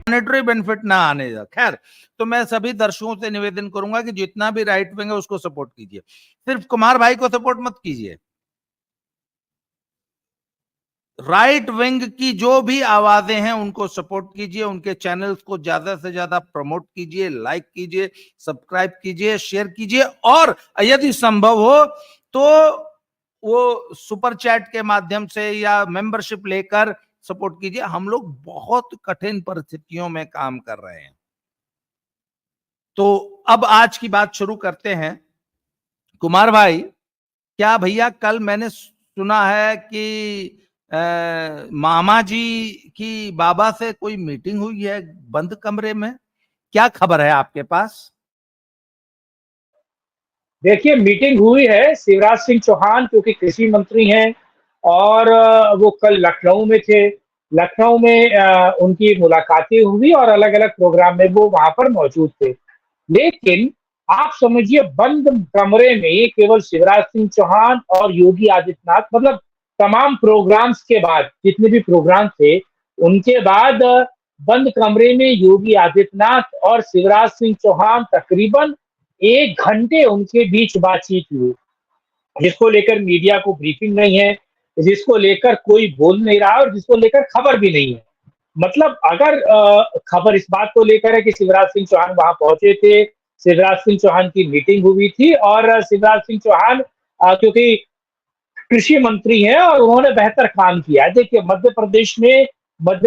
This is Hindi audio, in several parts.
मॉनेटरी बेनिफिट ना आने दे। खैर, तो मैं सभी दर्शकों से निवेदन करूंगा कि जितना भी राइट विंग है उसको सपोर्ट कीजिए, सिर्फ कुमार भाई को सपोर्ट मत कीजिए। राइट विंग की जो भी आवाजें हैं उनको सपोर्ट कीजिए, उनके चैनल्स को ज्यादा से ज्यादा प्रमोट कीजिए, लाइक कीजिए, सब्सक्राइब कीजिए, शेयर कीजिए, और यदि संभव हो तो वो सुपर चैट के माध्यम से या मेंबरशिप लेकर सपोर्ट कीजिए। हम लोग बहुत कठिन परिस्थितियों में काम कर रहे हैं। तो अब आज की बात शुरू करते हैं। कुमार भाई, क्या भैया कल मैंने सुना है कि मामा जी की बाबा से कोई मीटिंग हुई है बंद कमरे में, क्या खबर है आपके पास? देखिए, मीटिंग हुई है। शिवराज सिंह चौहान जो कि कृषि मंत्री हैं और वो कल लखनऊ में थे। लखनऊ में उनकी मुलाकातें हुई और अलग अलग प्रोग्राम में वो वहां पर मौजूद थे। लेकिन आप समझिए, बंद कमरे में केवल शिवराज सिंह चौहान और योगी आदित्यनाथ, मतलब तमाम प्रोग्राम्स के बाद, जितने भी प्रोग्राम थे उनके बाद बंद कमरे में योगी आदित्यनाथ और शिवराज सिंह चौहान तकरीबन 1 घंटे उनके बीच बातचीत हुई, जिसको लेकर मीडिया को ब्रीफिंग नहीं है, जिसको लेकर कोई बोल नहीं रहा और जिसको लेकर खबर भी नहीं है। मतलब अगर खबर इस बात को लेकर है कि शिवराज सिंह चौहान वहां पहुंचे थे, शिवराज सिंह चौहान की मीटिंग हुई थी और शिवराज सिंह चौहान क्योंकि कृषि मंत्री हैं और उन्होंने बेहतर काम किया है। देखिए, मध्य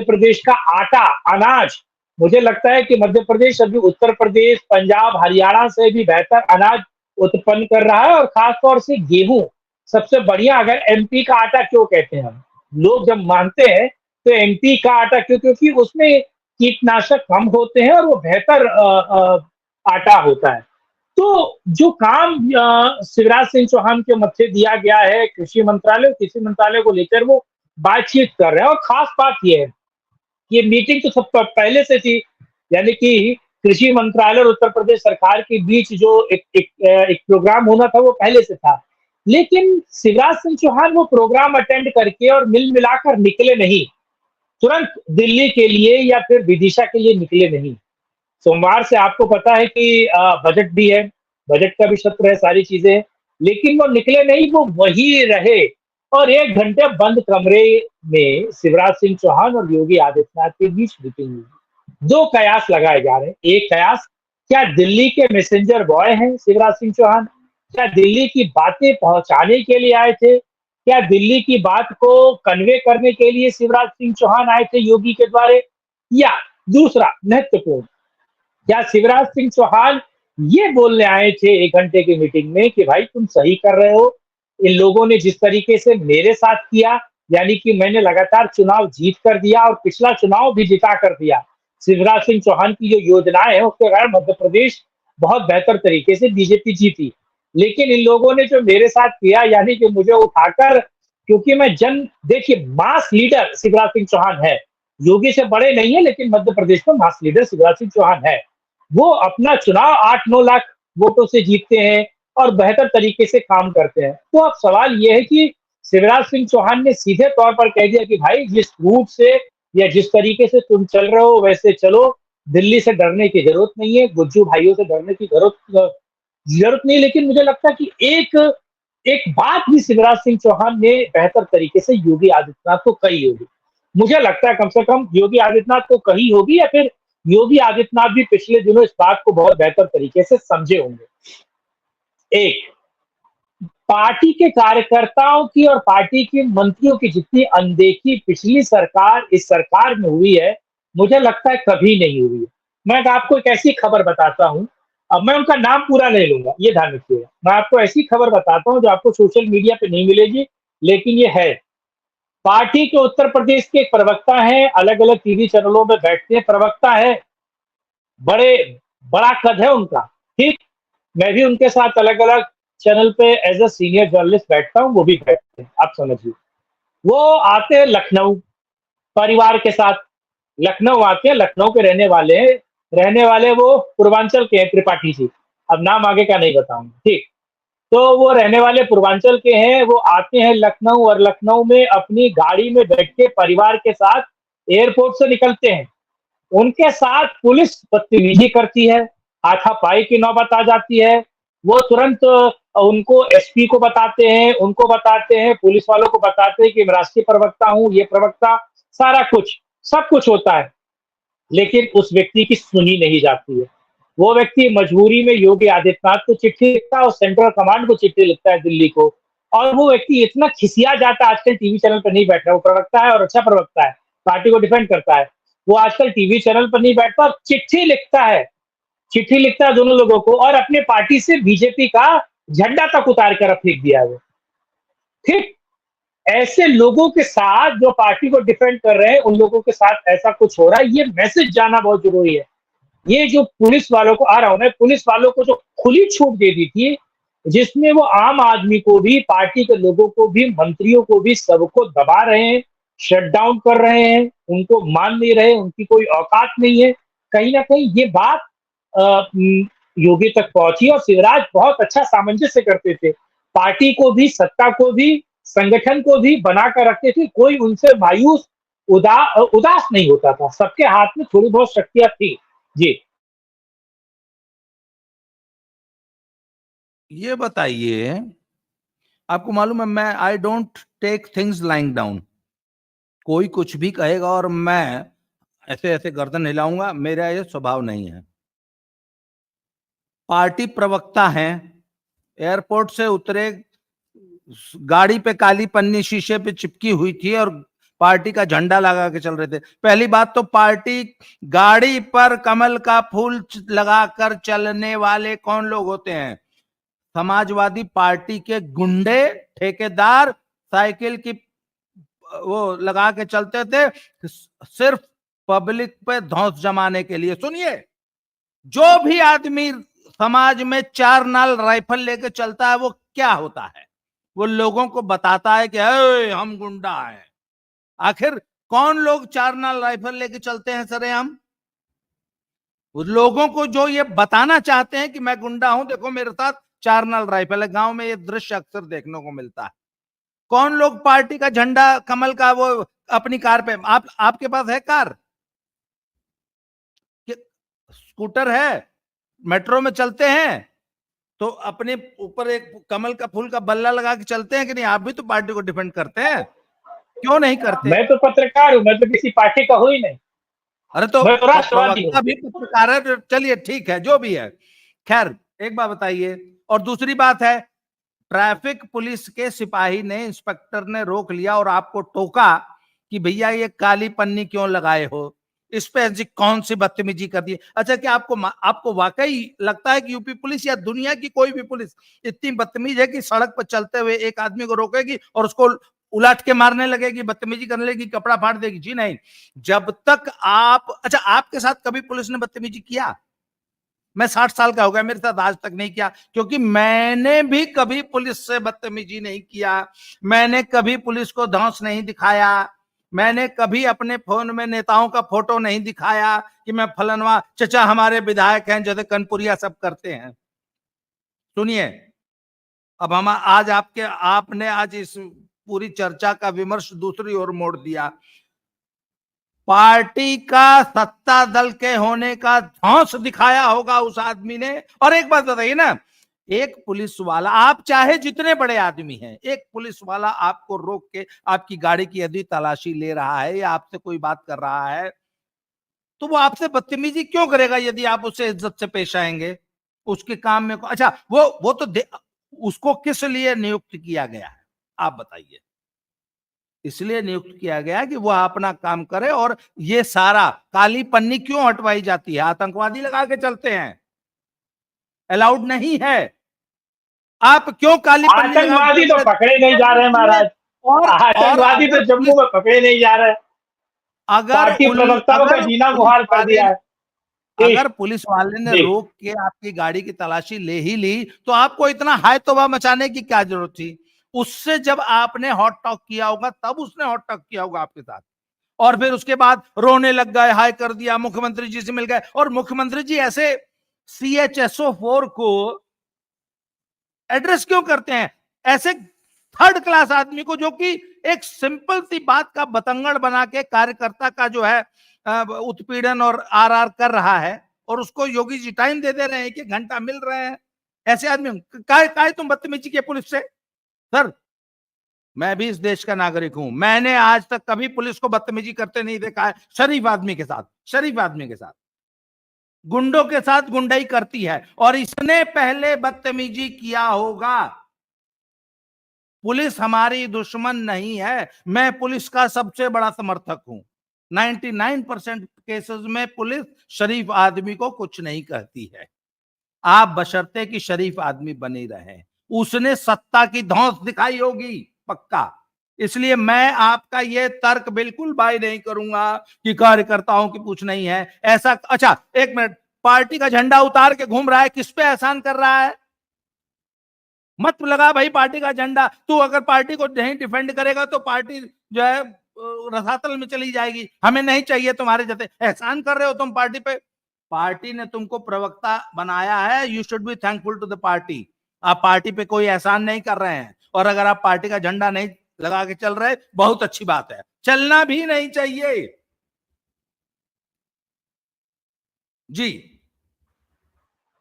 प्रदेश का आटा, अनाज, मुझे लगता है कि मध्य प्रदेश अभी उत्तर प्रदेश, पंजाब, हरियाणा से भी बेहतर अनाज उत्पन्न कर रहा है और खासतौर से गेहूं सबसे बढ़िया। अगर एमपी का आटा क्यों कहते हैं हम लोग, जब मानते हैं तो एमपी का आटा क्यों, क्योंकि उसमें कीटनाशक कम होते हैं और वो बेहतर आटा होता है। तो जो काम शिवराज सिंह चौहान के मत्थे दिया गया है, कृषि मंत्रालय को लेकर वो बातचीत कर रहे हैं। और खास बात यह है कि ये मीटिंग तो सब पहले से थी, यानी कि कृषि मंत्रालय और उत्तर प्रदेश सरकार के बीच जो एक प्रोग्राम होना था वो पहले से था। लेकिन शिवराज सिंह चौहान वो प्रोग्राम अटेंड करके और मिल मिलाकर निकले नहीं, तुरंत दिल्ली के लिए या फिर विदिशा के लिए निकले नहीं। सोमवार से आपको पता है कि बजट भी है, बजट का भी सत्र है, सारी चीजें हैं, लेकिन वो निकले नहीं, वो वही रहे। और 1 घंटे बंद कमरे में शिवराज सिंह चौहान और योगी आदित्यनाथ के बीच मीटिंग हुई। 2 कयास लगाए जा रहे हैं। एक कयास, क्या दिल्ली के मैसेंजर बॉय हैं शिवराज सिंह चौहान? क्या दिल्ली की बातें पहुंचाने के लिए आए थे? क्या दिल्ली की बात को कन्वे करने के लिए शिवराज सिंह चौहान आए थे योगी के द्वारे? या दूसरा महत्वपूर्ण, क्या शिवराज सिंह चौहान ये बोलने आए थे 1 घंटे की मीटिंग में कि भाई तुम सही कर रहे हो, इन लोगों ने जिस तरीके से मेरे साथ किया, यानी कि मैंने लगातार चुनाव जीत कर दिया और पिछला चुनाव भी जिता कर दिया, शिवराज सिंह चौहान की जो योजनाएं हैं उसके कारण मध्य प्रदेश बहुत बेहतर तरीके से बीजेपी जीती। लेकिन इन लोगों ने जो मेरे साथ किया, यानी कि मुझे उठाकर, क्योंकि मैं देखिए, मास लीडर शिवराज सिंह चौहान है, योगी से बड़े नहीं है लेकिन मध्य प्रदेश में मास लीडर शिवराज सिंह चौहान है। वो अपना चुनाव 8-9 लाख वोटों से जीतते हैं और बेहतर तरीके से काम करते हैं। तो अब सवाल ये है कि शिवराज सिंह चौहान ने सीधे तौर पर कह दिया कि भाई जिस रूट से या जिस तरीके से तुम चल रहे हो वैसे चलो, दिल्ली से डरने की जरूरत नहीं है, गुज्जू भाइयों से डरने की जरूरत नहीं। लेकिन मुझे लगता है कि एक एक बात भी शिवराज सिंह चौहान ने बेहतर तरीके से योगी आदित्यनाथ को कही होगी। मुझे लगता है कम से कम योगी आदित्यनाथ को कही होगी, या फिर योगी आदित्यनाथ भी पिछले दिनों इस बात को बहुत बेहतर तरीके से समझे होंगे। एक, पार्टी के कार्यकर्ताओं की और पार्टी के मंत्रियों की जितनी अनदेखी पिछली सरकार इस सरकार में हुई है, मुझे लगता है कभी नहीं हुई है। मैं आपको एक ऐसी खबर बताता हूं, अब मैं उनका नाम पूरा नहीं लूंगा, ये ध्यान रखिएगा। मैं आपको ऐसी खबर बताता हूं जो आपको सोशल मीडिया पे नहीं मिलेगी, लेकिन ये है। पार्टी के उत्तर प्रदेश के एक प्रवक्ता हैं, अलग अलग टीवी चैनलों में बैठते हैं, प्रवक्ता है, बड़ा कद है उनका, ठीक। मैं भी उनके साथ अलग अलग चैनल पे एज अ सीनियर जर्नलिस्ट बैठता हूँ, वो भी बैठते हैं, आप समझिए। वो आते हैं लखनऊ परिवार के साथ, लखनऊ आते हैं, लखनऊ के रहने वाले वो पूर्वांचल के हैं, त्रिपाठी जी, अब नाम आगे का नहीं बताऊंगा, ठीक। तो वो रहने वाले पूर्वांचल के हैं, वो आते हैं लखनऊ और लखनऊ में अपनी गाड़ी में बैठ के परिवार के साथ एयरपोर्ट से निकलते हैं। उनके साथ पुलिस बदतमीजी करती है, हाथापाई की नौबत आ जाती है। वो तुरंत उनको एसपी को बताते हैं, उनको बताते हैं, पुलिस वालों को बताते हैं कि मैं राष्ट्रीय प्रवक्ता हूँ, ये प्रवक्ता, सारा कुछ, सब कुछ होता है। लेकिन उस व्यक्ति की सुनी नहीं जाती है। वो व्यक्ति मजबूरी में योगी आदित्यनाथ को चिट्ठी लिखता है और सेंट्रल कमांड को चिट्ठी लिखता है दिल्ली को। और वो व्यक्ति इतना खिसिया जाता है, आजकल टीवी चैनल पर नहीं बैठ रहा, वो प्रवक्ता है और अच्छा प्रवक्ता है, पार्टी को डिफेंड करता है। वो आजकल टीवी चैनल पर नहीं बैठता और चिट्ठी लिखता है दोनों लोगों को, और अपने पार्टी से बीजेपी का झंडा तक उतार कर फेंक दिया है वो। ठीक ऐसे लोगों के साथ जो पार्टी को डिफेंड कर रहे हैं, उन लोगों के साथ ऐसा कुछ हो रहा है, ये मैसेज जाना बहुत जरूरी है। ये जो पुलिस वालों को आ रहा हूं मैं, पुलिस वालों को जो खुली छूट दे दी थी, जिसमें वो आम आदमी को भी, पार्टी के लोगों को भी, मंत्रियों को भी, सबको दबा रहे हैं, शट डाउन कर रहे हैं, उनको मान नहीं रहे, उनकी कोई औकात नहीं है। कहीं ना कहीं ये बात योगी तक पहुंची, और शिवराज बहुत अच्छा सामंजस्य करते थे, पार्टी को भी, सत्ता को भी, संगठन को भी बनाकर रखते थे। कोई उनसे मायूस, उदास नहीं होता था, सबके हाथ में थोड़ी बहुत शक्तियां थी। जी। ये बताइए, आपको मालूम है मैं I don't take things lying down. कोई कुछ भी कहेगा और मैं ऐसे ऐसे गर्दन हिलाऊंगा, मेरा ये स्वभाव नहीं है। पार्टी प्रवक्ता हैं, एयरपोर्ट से उतरे, गाड़ी पे काली पन्नी शीशे पे चिपकी हुई थी और पार्टी का झंडा लगा के चल रहे थे। पहली बात तो पार्टी गाड़ी पर कमल का फूल लगाकर चलने वाले कौन लोग होते हैं? समाजवादी पार्टी के गुंडे, ठेकेदार, साइकिल की वो लगा के चलते थे सिर्फ पब्लिक पे धौंस जमाने के लिए। सुनिए, जो भी आदमी समाज में 4 नाल राइफल लेके चलता है वो क्या होता है? वो लोगों को बताता है कि हम गुंडा हैं। आखिर कौन लोग 4 नाल राइफल लेके चलते हैं सरेआम? उस लोगों को जो ये बताना चाहते हैं कि मैं गुंडा हूं, देखो मेरे साथ 4 नाल राइफल है। गांव में ये दृश्य अक्सर देखने को मिलता है। कौन लोग पार्टी का झंडा कमल का वो अपनी कार पे, आपके पास है कार, स्कूटर है, मेट्रो में चलते हैं तो अपने ऊपर एक कमल का फूल का बल्ला लगा के चलते हैं कि नहीं? आप भी तो पार्टी को डिफेंड करते हैं, क्यों नहीं करते? मैं तो पत्रकार हूं, मैं तो किसी पार्टी का हूं ही नहीं। अरे तो मैं तो राष्ट्रवादी हूं। प्रवक्ता भी पत्रकार है, चलिए ठीक है, जो भी है। खैर, एक बात बताइए। और दूसरी बात है, ट्रैफिक पुलिस के सिपाही ने, इंस्पेक्टर ने रोक लिया और आपको टोका कि भैया ये काली पन्नी क्यों लगाए हो, इस पे ऐसी कौन सी बदतमीजी कर दी? अच्छा, क्या आपको वाकई लगता है कि यूपी पुलिस या दुनिया की कोई भी पुलिस इतनी बदतमीज है कि सड़क पर चलते हुए एक आदमी को रोकेगी और उसको उलट के मारने लगेगी, बदतमीजी करने लगेगी, कपड़ा फाड़ देगी? जी नहीं। जब तक अच्छा, आपके साथ कभी पुलिस ने बदतमीजी किया? मैं 60 साल का हो गया, मेरे साथ आज तक नहीं किया, क्योंकि मैंने भी कभी पुलिस से बदतमीजी नहीं किया। मैंने कभी पुलिस को धौंस नहीं दिखाया। मैंने कभी अपने फोन में नेताओं का फोटो नहीं दिखाया कि मैं फलनवा चचा हमारे विधायक हैं, जैसे कनपुरिया सब करते हैं। सुनिए, अब हम आज आपने आज इस पूरी चर्चा का विमर्श दूसरी ओर मोड़ दिया। पार्टी का, सत्ता दल के होने का धौंस दिखाया होगा उस आदमी ने। और एक बात बताइए ना, एक पुलिस वाला, आप चाहे जितने बड़े आदमी हैं, एक पुलिस वाला आपको रोक के आपकी गाड़ी की यदि तलाशी ले रहा है या आपसे कोई बात कर रहा है, तो वो आपसे बदतमीजी क्यों करेगा यदि आप उससे इज्जत से पेश आएंगे? उसके काम में अच्छा, वो तो उसको किस लिए नियुक्त किया गया है, आप बताइए? इसलिए नियुक्त किया गया कि वह अपना काम करे। और ये सारा काली पन्नी क्यों हटवाई जाती है? आतंकवादी लगा के चलते हैं, अलाउड नहीं है। आप क्यों काली पन्नी लगा के आतंकवादी तो चलते पकड़े नहीं जा रहे महाराज। और आतंकवादी तो जम्मू में पकड़े नहीं जा रहे। अगर पार्टी प्रवक्ताओं का जीना गुहार कर दिया है। अगर पुलिस वाले ने रोक के आपकी गाड़ी की तलाशी ले ही ली, तो आपको इतना हाय तौबा मचाने की क्या जरूरत थी? उससे जब आपने हॉट टॉक किया होगा, तब उसने हॉट टॉक किया होगा आपके साथ, और फिर उसके बाद रोने लग गए, हाय कर दिया, मुख्यमंत्री जी से मिल गए। और मुख्यमंत्री जी ऐसे CHSO4 को एड्रेस क्यों करते हैं? ऐसे थर्ड क्लास आदमी को, जो कि एक सिंपल सी बात का बतंगड़ बना के कार्यकर्ता का जो है उत्पीड़न और आर कर रहा है, और उसको योगी जी टाइम दे रहे हैं कि घंटा मिल रहे हैं। ऐसे आदमी काय तुम बदतमीजी के पुलिस से? सर, मैं भी इस देश का नागरिक हूं, मैंने आज तक कभी पुलिस को बदतमीजी करते नहीं देखा है। शरीफ आदमी के साथ, शरीफ आदमी के साथ, गुंडों के साथ गुंडाई करती है, और इसने पहले बदतमीजी किया होगा। पुलिस हमारी दुश्मन नहीं है, मैं पुलिस का सबसे बड़ा समर्थक हूं। 99% केसेस में पुलिस शरीफ आदमी को कुछ नहीं कहती है, आप बशर्ते कि शरीफ आदमी बने रहे। उसने सत्ता की धौंस दिखाई होगी पक्का, इसलिए मैं आपका ये तर्क बिल्कुल बाय नहीं करूंगा कि कार्यकर्ताओं की पूछ नहीं है ऐसा। अच्छा एक मिनट, पार्टी का झंडा उतार के घूम रहा है, किस पे एहसान कर रहा है? मत लगा भाई पार्टी का झंडा, तू अगर पार्टी को नहीं डिफेंड करेगा तो पार्टी जो है रसातल में चली जाएगी। हमें नहीं चाहिए तुम्हारे जैसे। एहसान कर रहे हो तुम पार्टी पे, पार्टी ने तुमको प्रवक्ता बनाया है, you should be thankful to the party. आप पार्टी पे कोई एहसान नहीं कर रहे हैं, और अगर आप पार्टी का झंडा नहीं लगा के चल रहे, बहुत अच्छी बात है, चलना भी नहीं चाहिए जी।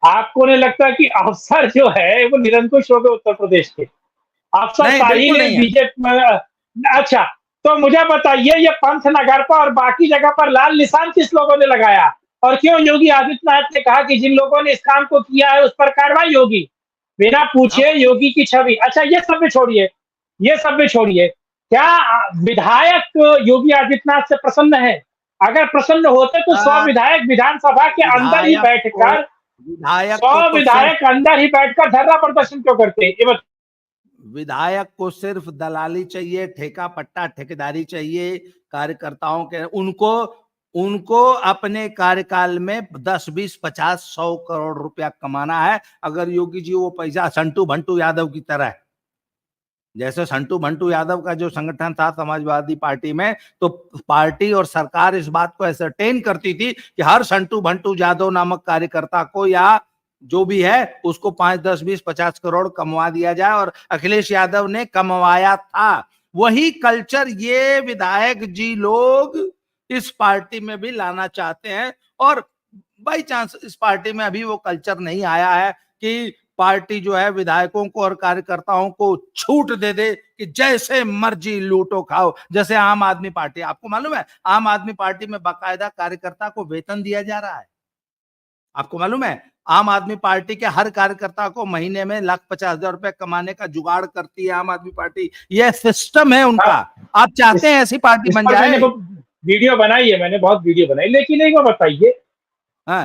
आपको नहीं लगता कि अफसर जो है वो निरंकुश हो गए उत्तर प्रदेश के? अफसर नहीं, साहिल बिल्कुल है नहीं है। बीजेपी में। अच्छा, तो मुझे बताइए ये पंतनगर पर और बाकी जगह पर लाल निशान किस लोगों ने लगाया, और क्यों योगी आदित्यनाथ ने कहा कि जिन लोगों ने इस काम को किया है उस पर कार्रवाई होगी? बिना पूछे योगी की छवि। अच्छा ये सब भी छोड़िए, ये सब भी छोड़िए, क्या विधायक योगी आदित्यनाथ से प्रसन्न है? अगर प्रसन्न होते तो 100 विधायक विधानसभा के अंदर ही बैठकर, विधायक 100 को तो सिर्फ विधायक अंदर ही बैठकर धरना प्रदर्शन क्यों करते? ये विधायक को सिर्फ दलाली चाहिए, ठेका पट्टा ठेकेदारी चाहिए कार्यकर्ताओं के। उनको उनको अपने कार्यकाल में 10, 20, 50, 100 करोड़ रुपया कमाना है। अगर योगी जी वो पैसा संटू भंटू यादव की तरह, जैसे संटू भंटू यादव का जो संगठन था समाजवादी पार्टी में, तो पार्टी और सरकार इस बात को एसरटेन करती थी कि हर संटू भंटू यादव नामक कार्यकर्ता को या जो भी है उसको 5, 10, 20, 50 करोड़ कमवा दिया जाए, और अखिलेश यादव ने कमवाया था। वही कल्चर ये विधायक जी लोग इस पार्टी में भी लाना चाहते हैं, और बाई चांस इस पार्टी में अभी वो कल्चर नहीं आया है कि पार्टी जो है विधायकों को और कार्यकर्ताओं को छूट दे दे कि जैसे मर्जी लूटो खाओ। जैसे आम आदमी पार्टी, आपको मालूम है आम आदमी पार्टी में बाकायदा कार्यकर्ता को वेतन दिया जा रहा है। आपको मालूम है आम आदमी पार्टी के हर कार्यकर्ता को महीने में 1,50,000 रुपए कमाने का जुगाड़ करती है आम आदमी पार्टी। यह सिस्टम है उनका। आप चाहते हैं ऐसी पार्टी बन जाए? मैंने वीडियो बनाई है, मैंने बहुत वीडियो बनाई, लेकिन एक बार बताइए,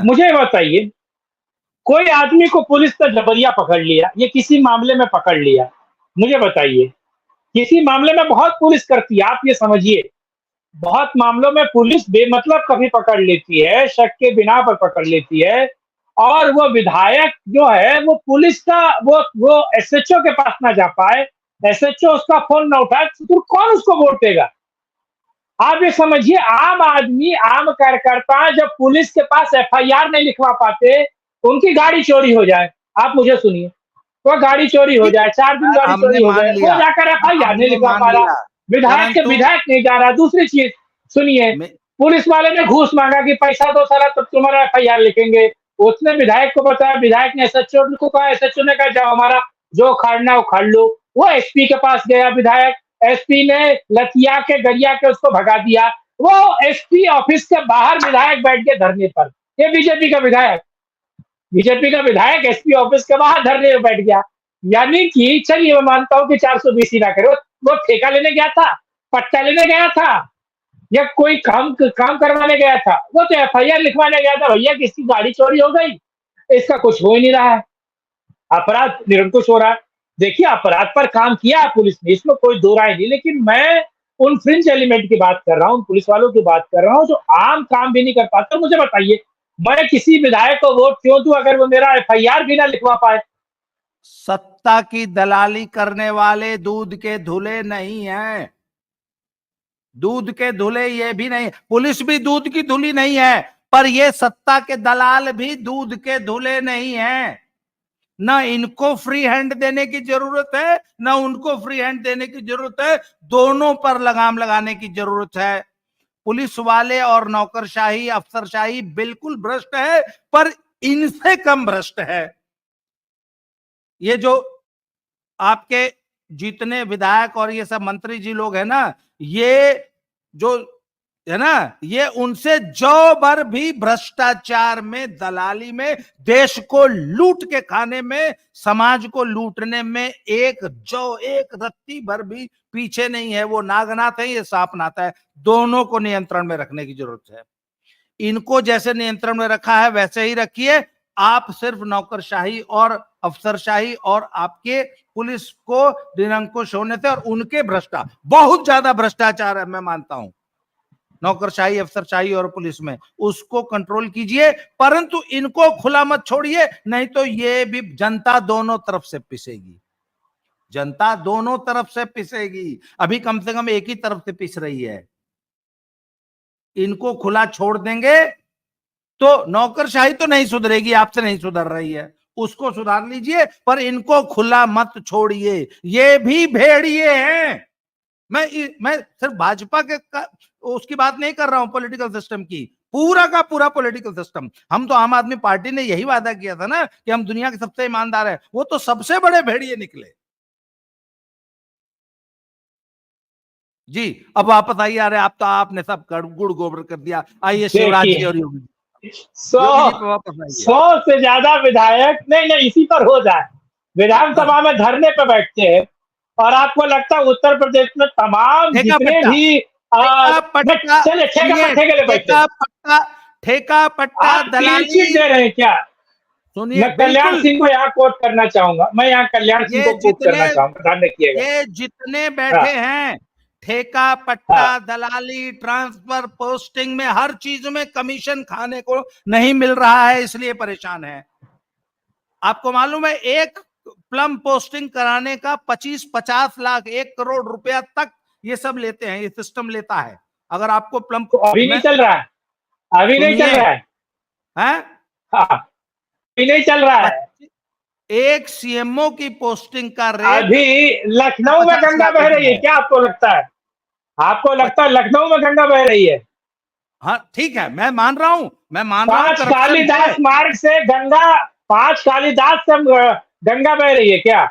मुझे बताइए, कोई आदमी को पुलिस ने जबरिया पकड़ लिया, ये किसी मामले में पकड़ लिया, मुझे बताइए, किसी मामले में बहुत पुलिस करती है, आप ये समझिए, बहुत मामलों में पुलिस बेमतलब कभी पकड़ लेती है, शक के बिना पर पकड़ लेती है, और वो विधायक जो है वो पुलिस का वो एसएचओ के पास ना जा पाए, एसएचओ उसका फोन ना उठाए, तो कौन उसको वोट देगा? आप ये समझिए, आम आदमी, आम कार्यकर्ता जब पुलिस के पास एफआईआर नहीं लिखवा पाते, उनकी गाड़ी चोरी हो जाए, आप मुझे सुनिए, वो गाड़ी चोरी हो जाए, 4 दिन गाड़ी चोरी हो जाए, वो जाकर एफआईआर नहीं लिखवा पा रहा, विधायक के विधायक नहीं जा रहा। दूसरी चीज सुनिए, पुलिस वाले ने घूस मांगा कि पैसा दो साला तब तुम्हारा एफआईआर लिखेंगे, उसने विधायक को बताया, विधायक ने एसएचओ को कहा, एसएचओ ने कहा जाओ हमारा जो उखाड़ना उखाड़ लो। वो एसपी के पास गया विधायक, एसपी ने लतिया के गरिया के उसको भगा दिया। वो एसपी ऑफिस के बाहर विधायक बैठ गए धरने पर। ये बीजेपी का विधायक एसपी ऑफिस के बाहर धरने में बैठ गया। यानी कि चलिए मैं मानता हूं कि 420 ही ना करे, वो ठेका लेने गया था, पट्टा लेने गया था, या कोई काम करवाने गया था, वो तो एफआईआर लिखवाने गया था, भैया किसकी गाड़ी चोरी हो गई, इसका कुछ हो ही नहीं रहा है, अपराध निरंकुश हो रहा है। देखिए अपराध पर काम किया पुलिस ने, इसमें कोई दो राय नहीं, लेकिन मैं उन फ्रिंज एलिमेंट की बात कर रहा हूँ, पुलिस वालों की बात कर रहा हूँ जो आम काम भी नहीं कर पाते। मुझे बताइए, मैं किसी विधायक को वोट क्यों दूं अगर वो मेरा एफआईआर भी ना लिखवा पाए? सत्ता की दलाली करने वाले दूध के धुले नहीं हैं, दूध के धुले ये भी नहीं, पुलिस भी दूध की धुली नहीं है, पर ये सत्ता के दलाल भी दूध के धुले नहीं हैं। ना इनको फ्री हैंड देने की जरूरत है, ना उनको फ्री हैंड देने की जरूरत है, दोनों पर लगाम लगाने की जरूरत है। पुलिस वाले और नौकरशाही, अफसरशाही बिल्कुल भ्रष्ट है, पर इनसे कम भ्रष्ट है। ये जो आपके जितने विधायक और ये सब मंत्री जी लोग हैं ना, ये जो है ना, ये उनसे जौ भर भी भ्रष्टाचार में, दलाली में, देश को लूट के खाने में, समाज को लूटने में एक रत्ती भर भी पीछे नहीं है। वो नागनाथ है, ये सांपनाथ है। दोनों को नियंत्रण में रखने की जरूरत है। इनको जैसे नियंत्रण में रखा है वैसे ही रखिए। आप सिर्फ नौकरशाही और अफसरशाही और आपके पुलिस को निरंकुश होने से, और उनके बहुत ज्यादा भ्रष्टाचार है, मैं मानता हूं, नौकरशाही, अफसरशाही और पुलिस में, उसको कंट्रोल कीजिए, परंतु इनको खुला मत छोड़िए, नहीं तो ये भी जनता दोनों तरफ से पिसेगी। जनता दोनों तरफ से पिसेगी। अभी कम से कम एक ही तरफ से पिस रही है। इनको खुला छोड़ देंगे तो नौकरशाही तो नहीं सुधरेगी, आपसे नहीं सुधर रही है, उसको सुधार लीजिए, पर इनको खुला मत छोड़िए। ये भी भेड़िए हैं। मैं सिर्फ भाजपा के उसकी बात नहीं कर रहा हूं, पॉलिटिकल सिस्टम की, पूरा का पूरा पॉलिटिकल सिस्टम। हम तो आम आदमी पार्टी ने यही वादा किया था ना कि हम दुनिया के सबसे ईमानदार हैं, वो तो सबसे बड़े भेड़िए निकले। जी, अब वापस आइए। अरे आप तो आपने सब गुड़ गोबर कर दिया। आइए शिवराज जी और योगी जी। 100 से ज्यादा विधायक नहीं, इसी पर हो जाए, विधानसभा में धरने पर बैठते हैं, और आपको लगता है उत्तर प्रदेश में तमाम जितने भी ठेका पट्टा दलाली दे रहे हैं क्या? सुनिए, मैं कल्याण सिंह को यहाँ कोट करना चाहूंगा, मैं यहाँ कल्याण सिंह को कोट करना चाहूंगा, ध्यान रखिएगा। ये जितने बैठे हैं, ठेका पट्टा दलाली, ट्रांसफर, पोस्टिंग में, हर चीज में कमीशन खाने को नहीं मिल रहा है, इसलिए परेशान है। आपको मालूम है, एक प्लम पोस्टिंग कराने का 25-50 लाख, 1 करोड़ रुपया तक ये सब लेते हैं, ये सिस्टम लेता है। अगर आपको प्लम तो अभी नहीं चल रहा है, अभी नहीं चल रहा है, अभी नहीं चल रहा है। एक सीएमओ की पोस्टिंग का रेट अभी लखनऊ में गंगा बह रही है क्या? आपको लगता है, आपको लगता है लखनऊ में गंगा बह रही है? हाँ ठीक है, मैं मान रहा हूं, 5 कालीदास मार्ग से गंगा, 5 कालीदास से गंगा बह रही है क्या?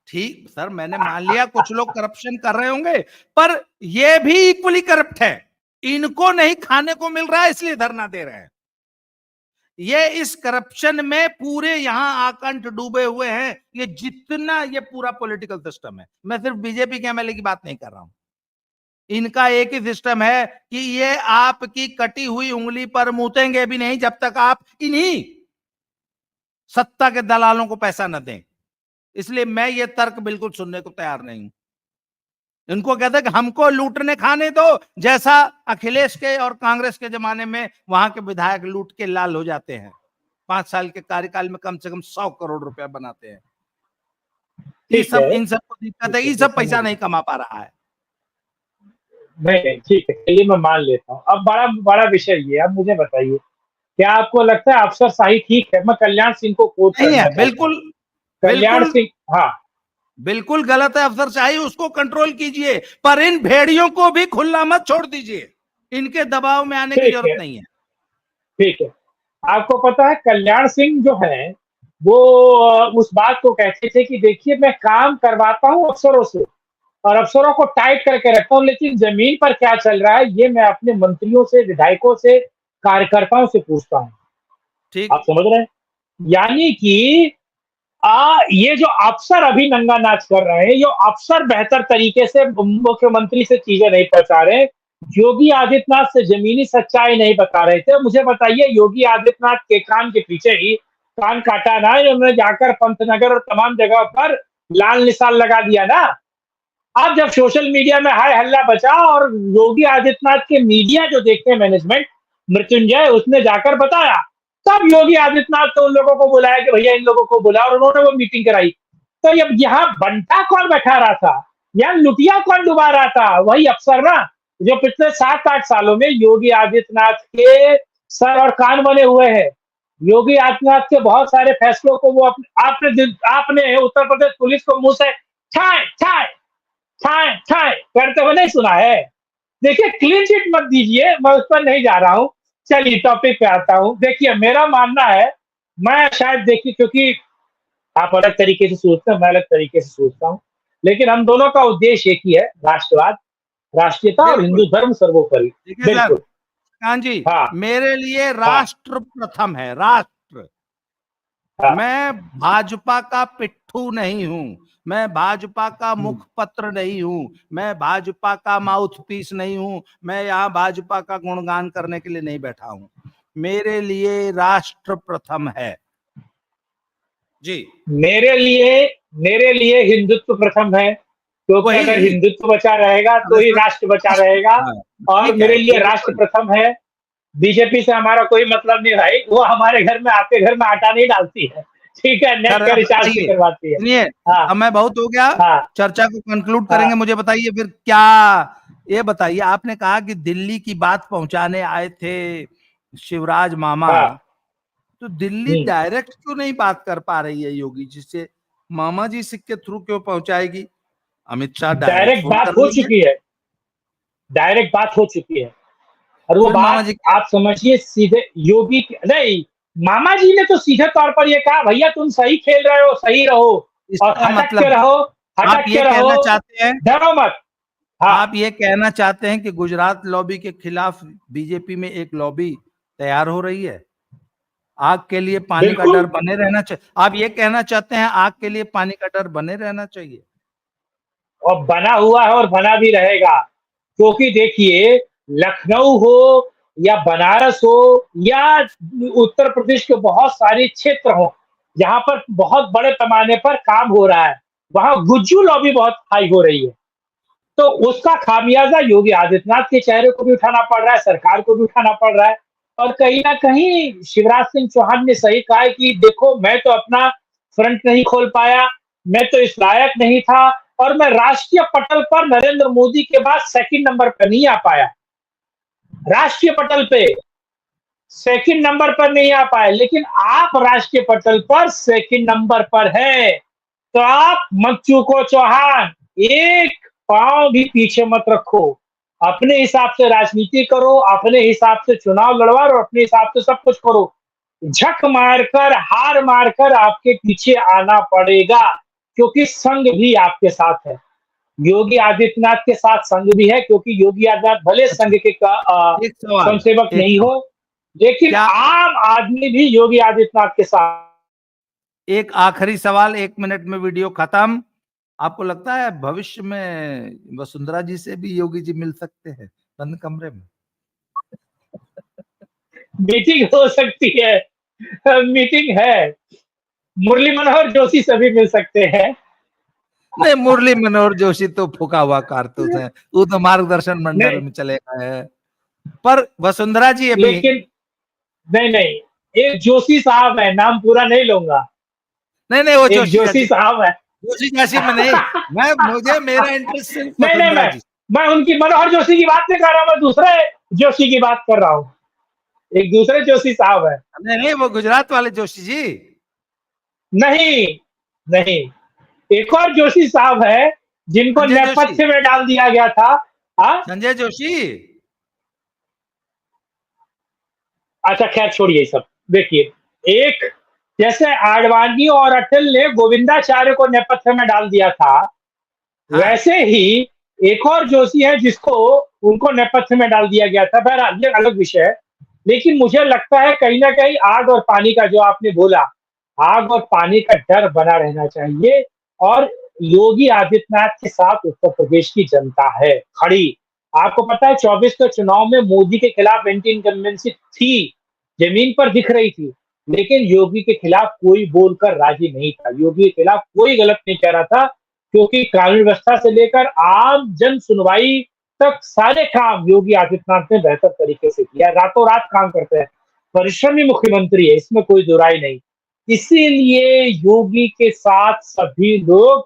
ठीक सर, मैंने मान लिया कुछ लोग करप्शन कर रहे होंगे, पर ये भी इक्वली करप्ट है। इनको नहीं खाने को मिल रहा है, इसलिए धरना दे रहे हैं। ये इस करप्शन में पूरे यहां आकंठ डूबे हुए हैं। ये जितना ये पूरा पॉलिटिकल सिस्टम है, मैं सिर्फ बीजेपी के एमएलए की बात नहीं कर रहा हूं, इनका एक ही सिस्टम है कि ये आपकी कटी हुई उंगली पर मूतेंगे भी नहीं जब तक आप इन्हीं सत्ता के दलालों को पैसा न दें। इसलिए मैं ये तर्क बिल्कुल सुनने को तैयार नहीं हूं। इनको कहते हैं कि हमको लूटने खाने दो, जैसा अखिलेश के और कांग्रेस के जमाने में वहां के विधायक लूट के लाल हो जाते हैं। 5 साल के कार्यकाल में कम से कम 100 करोड़ रुपया बनाते हैं। ये सब, इन सब को दिक्कत है, ये सब पैसा नहीं कमा पा रहा है। नहीं ठीक है, ये मैं मान लेता हूँ। अब बड़ा विषय ये, अब मुझे बताइए, क्या आपको लगता है अफसरशाही ठीक है? मैं कल्याण सिंह को कोट नहीं है, बिल्कुल कल्याण सिंह, हाँ बिल्कुल गलत है अफसरशाही, उसको कंट्रोल कीजिए, पर इन भेड़ियों को भी खुला मत छोड़ दीजिए। इनके दबाव में आने की जरूरत नहीं है। ठीक है। आपको पता है कल्याण सिंह जो है वो उस बात को कहते थे कि देखिए मैं काम करवाता हूं अफसरों से और अफसरों को टाइट करके रखता हूं, लेकिन जमीन पर क्या चल रहा है ये मैं अपने मंत्रियों से, विधायकों से, कार्यकर्ताओं से पूछता हूं। ठीक, आप समझ रहे हैं? यानी कि ये जो अफसर अभी नंगा नाच कर रहे हैं, ये अफसर बेहतर तरीके से मुख्यमंत्री से चीजें नहीं पहुंचा रहे, योगी आदित्यनाथ से जमीनी सच्चाई नहीं बता रहे थे। मुझे बताइए, योगी आदित्यनाथ के कान के पीछे ही कान काटा ना, उन्होंने जाकर पंतनगर और तमाम जगह पर लाल निशान लगा दिया ना। अब जब सोशल मीडिया में हाय हल्ला बचा और योगी आदित्यनाथ के मीडिया जो देखते हैं मैनेजमेंट, मृत्युंजय, उसने जाकर बताया, तब योगी आदित्यनाथ तो उन लोगों को बुलाया कि भैया इन लोगों को बुलाओ, और उन्होंने वो मीटिंग कराई। तो अब यहाँ बंटा कौन बैठा रहा था, यहाँ लुटिया कौन डुबा रहा था? वही अफसर ना, जो पिछले 7-8 सालों में योगी आदित्यनाथ के सर और कान बने हुए हैं। योगी आदित्यनाथ के बहुत सारे फैसलों को वो आपने उत्तर प्रदेश पुलिस को मुंह से छाए छाए छाए छाए करते हुए नहीं सुना है। देखिए, क्लीन चिट मत दीजिए, मैं उस पर नहीं जा रहा हूँ। चलिए टॉपिक पे आता हूँ। देखिए, मेरा मानना है, मैं शायद देखिए, क्योंकि आप अलग तरीके से सोचते हैं, मैं अलग तरीके से सोचता हूँ, लेकिन हम दोनों का उद्देश्य एक ही है, राष्ट्रवाद, राष्ट्रीयता और बिल्कुल। हिंदू धर्म सर्वोपरि। देखिए सर, बिल्कुल। कान जी, हाँ, मेरे लिए हाँ, राष्ट्र प्रथम है, राष्ट्र। हाँ। मैं भाजपा का पिट्ठू नहीं हूं, मैं भाजपा का हुँ, मुखपत्र नहीं हूं, मैं भाजपा का माउथ पीस नहीं हूं, मैं यहाँ भाजपा का गुणगान करने के लिए नहीं बैठा हूं। मेरे लिए राष्ट्र प्रथम है जी। मेरे लिए हिंदुत्व प्रथम है, क्योंकि अगर वही, हिंदुत्व बचा रहेगा तो अरे ही सर, राष्ट्र बचा रहेगा। हाँ, और ठीक मेरे है, लिए राष्ट्र बिल्कुल। प्रथम है। बीजेपी से हमारा कोई मतलब नहीं भाई, वो हमारे घर में आपके घर में आटा नहीं डालती है, ठीक है, नेट सर का अब रिचार्ज नहीं बताइए, करवाती है। सुनिए, हाँ, समय बहुत हो गया, हाँ, चर्चा को कंक्लूड हाँ, करेंगे। मुझे बताइए फिर क्या, ये बताइए, आपने कहा कि दिल्ली की बात पहुंचाने आए थे शिवराज मामा, हाँ। तो दिल्ली हुँ। डायरेक्ट क्यों नहीं बात कर पा रही है योगी जी से? मामा जी से के थ्रू क्यों पहुंचाएगी? Amit Shah direct direct phone बात कर हो लेंगे। चुकी है, डायरेक्ट बात हो चुकी है। और वो फिर मामा बात जी के, आप समझिए सीधे योगी की नहीं, मामा जी ने तो सीधे तौर पर ये कहा, भैया तुम सही खेल रहे हो, सही रहो और इसका मतलब आप हटक ये के रहो, कहना चाहते हैं, डरो मत। हाँ, आप ये कहना चाहते हैं कि गुजरात लॉबी के खिलाफ बीजेपी में एक लॉबी तैयार हो रही है? आग के लिए पानी का बिल्कुल। डर बने रहना चाहिए, आप ये कहना चाहते हैं आग के लिए पानी का डर बने रहना चाहिए? और बना हुआ है और बना भी रहेगा, क्योंकि देखिए, लखनऊ हो या बनारस हो या उत्तर प्रदेश के बहुत सारे क्षेत्र हो, जहां पर बहुत बड़े पैमाने पर काम हो रहा है, वहां गुज्जू लॉबी बहुत हाई हो रही है। तो उसका खामियाजा योगी आदित्यनाथ के चेहरे को भी उठाना पड़ रहा है, सरकार को भी उठाना पड़ रहा है। और कहीं ना कहीं शिवराज सिंह चौहान ने सही कहा है कि देखो, मैं तो अपना फ्रंट नहीं खोल पाया, मैं तो इस लायक नहीं था, और मैं राष्ट्रीय पटल पर नरेंद्र मोदी के बाद सेकंड नंबर पर नहीं आ पाया। राष्ट्रीय पटल पे सेकंड नंबर पर नहीं आ पाए, लेकिन आप राष्ट्रीय पटल पर सेकंड नंबर पर है। तो आप मत चूको चौहान, एक पांव भी पीछे मत रखो, अपने हिसाब से राजनीति करो, अपने हिसाब से चुनाव लड़वाओ और अपने हिसाब से सब कुछ करो। झक मारकर, हार मारकर आपके पीछे आना पड़ेगा, क्योंकि संघ भी आपके साथ है। योगी आदित्यनाथ के साथ संघ भी है, क्योंकि योगी आदित्यनाथ भले अच्छा, संघ के एक सवाल, स्वयंसेवक एक नहीं हो, सवाल, लेकिन क्या, आम आदमी भी योगी आदित्यनाथ के साथ। एक आखिरी सवाल, 1 मिनट में वीडियो खत्म। आपको लगता है भविष्य में वसुंधरा जी से भी योगी जी मिल सकते हैं बंद कमरे में? मीटिंग हो सकती है, मीटिंग है, मुरली मनोहर जोशी से भी मिल सकते हैं। नहीं, मुरली मनोहर जोशी तो फूका हुआ कारतूस है, वो तो मार्गदर्शन मंडल नहीं, में चले गए हैं। पर वसुंधरा जी अभी, लेकिन नहीं नहीं, एक जोशी साहब है, नाम पूरा नहीं लूंगा। नहीं नहीं, वो एक जोशी जोशी जाति, साहब है। जोशी जाति में नहीं, मैं, मुझे मेरा इंटरेस्ट सिर्फ नहीं नहीं, वसुंधरा जी। मैं उनकी मनोहर जोशी की बात नहीं कर रहा हूं, मैं दूसरे जोशी की बात कर रहा हूँ। एक दूसरे जोशी साहब है। नहीं नहीं, वो गुजरात वाले जोशी जी। नहीं नहीं, एक और जोशी साहब है, जिनको संजय जोशी, नेपथ्य में डाल दिया गया था। हाँ, संजय जोशी। अच्छा खैर छोड़िए सब। देखिए, एक जैसे आडवाणी और अटल ने गोविंदाचार्य को नेपथ्य में डाल दिया था, हाँ, वैसे ही एक और जोशी है जिसको उनको नेपथ्य में डाल दिया गया था। बहरहाल ये अलग विषय है, लेकिन मुझे लगता है कहीं ना कहीं आग और पानी का, जो आपने बोला, आग और पानी का डर बना रहना चाहिए। और योगी आदित्यनाथ के साथ उत्तर प्रदेश की जनता है खड़ी। आपको पता है 24 के चुनाव में मोदी के खिलाफ एंटी इनकम्बेंसी थी, जमीन पर दिख रही थी, लेकिन योगी के खिलाफ कोई बोलकर राजी नहीं था, योगी के खिलाफ कोई गलत नहीं कह रहा था, क्योंकि कानून व्यवस्था से लेकर आम जन सुनवाई तक सारे काम योगी आदित्यनाथ ने बेहतर तरीके से किया। रातों रात काम करते हैं, परिश्रमी मुख्यमंत्री है, इसमें कोई दुराई नहीं। इसीलिए योगी के साथ सभी लोग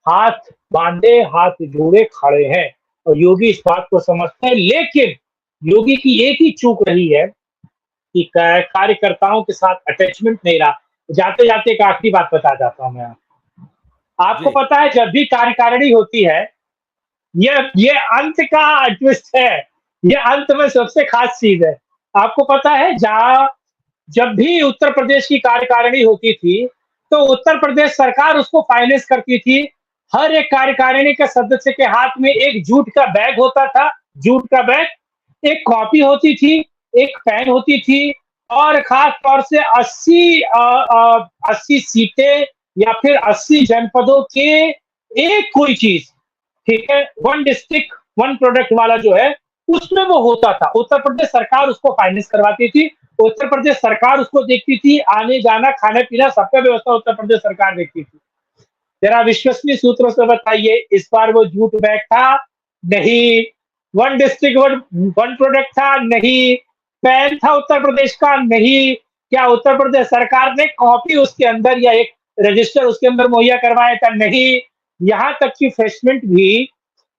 हाथ बांधे, हाथ जोड़े खड़े हैं, और योगी इस बात को समझते हैं। लेकिन योगी की एक ही चूक रही है, कि कार्यकर्ताओं के साथ अटैचमेंट नहीं रहा। जाते जाते एक आखिरी बात बता जाता हूँ मैं आपको जी। पता है जब भी कार्यकारिणी होती है, ये अंत का ट्विस्ट है, ये अंत में सबसे खास चीज है। आपको पता है जहां जब भी उत्तर प्रदेश की कार्यकारिणी होती थी, तो उत्तर प्रदेश सरकार उसको फाइनेंस करती थी। हर एक कार्यकारिणी के सदस्य के हाथ में एक जूट का बैग होता था, जूट का बैग, एक कॉपी होती थी, एक पेन होती थी और खास तौर से 80 सीटें या फिर 80 जनपदों के एक कोई चीज, ठीक है, वन डिस्ट्रिक्ट वन प्रोडक्ट वाला जो है उसमें वो होता था। उत्तर प्रदेश सरकार उसको फाइनेंस करवाती थी, उत्तर प्रदेश सरकार उसको देखती थी, आने जाना खाने पीना सबका व्यवस्था उत्तर प्रदेश सरकार देखती थी। जरा विश्वसनीय सूत्रों से बताइए इस बार वो जूट बैग था? नहीं। वन डिस्ट्रिक्ट वन प्रोडक्ट था? नहीं। पैन था उत्तर प्रदेश का? नहीं। क्या उत्तर प्रदेश सरकार ने कॉपी उसके अंदर या एक रजिस्टर उसके अंदर मुहैया करवाया था? नहीं। यहां तक कि फ्रेशमेंट भी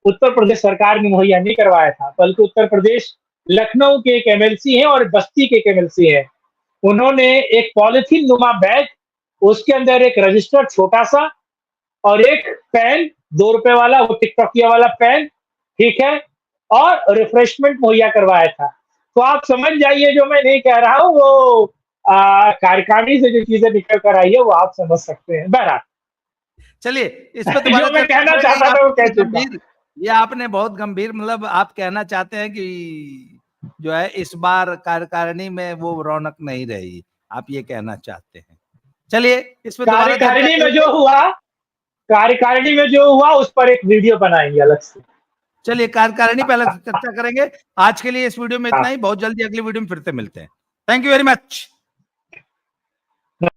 उत्तर प्रदेश सरकार ने मुहैया नहीं करवाया था, बल्कि उत्तर प्रदेश लखनऊ के एक एमएलसी हैं और बस्ती के एक एमएलसी हैं। उन्होंने एक पॉलिथीन नुमा बैग, उसके अंदर एक रजिस्टर छोटा सा और एक पेन 2 रुपए वाला, वो टिकटॉकिया वाला पेन, ठीक है, और रिफ्रेशमेंट मुहैया करवाया था। तो आप समझ जाइए जो मैं नहीं कह रहा हूं वो कार्यकारिणी से जो चीजें निकल कर आई है वो आप समझ सकते हैं। बहरहाल चलिए इस पे दोबारा जो मैं कहना चाहता था वो कह चुका। ये आपने बहुत गंभीर, मतलब आप कहना चाहते हैं कि जो है इस बार कार्यकारिणी में वो रौनक नहीं रही, आप ये कहना चाहते हैं। चलिए इस पे दोबारा कार्यकारिणी में जो हुआ उस पर एक वीडियो बनाएंगे अलग से। चलिए कार्यकारिणी पहले चर्चा करेंगे। आज के लिए इस वीडियो में इतना ही, बहुत जल्दी अगली वीडियो में फिर से मिलते हैं। Thank you very much.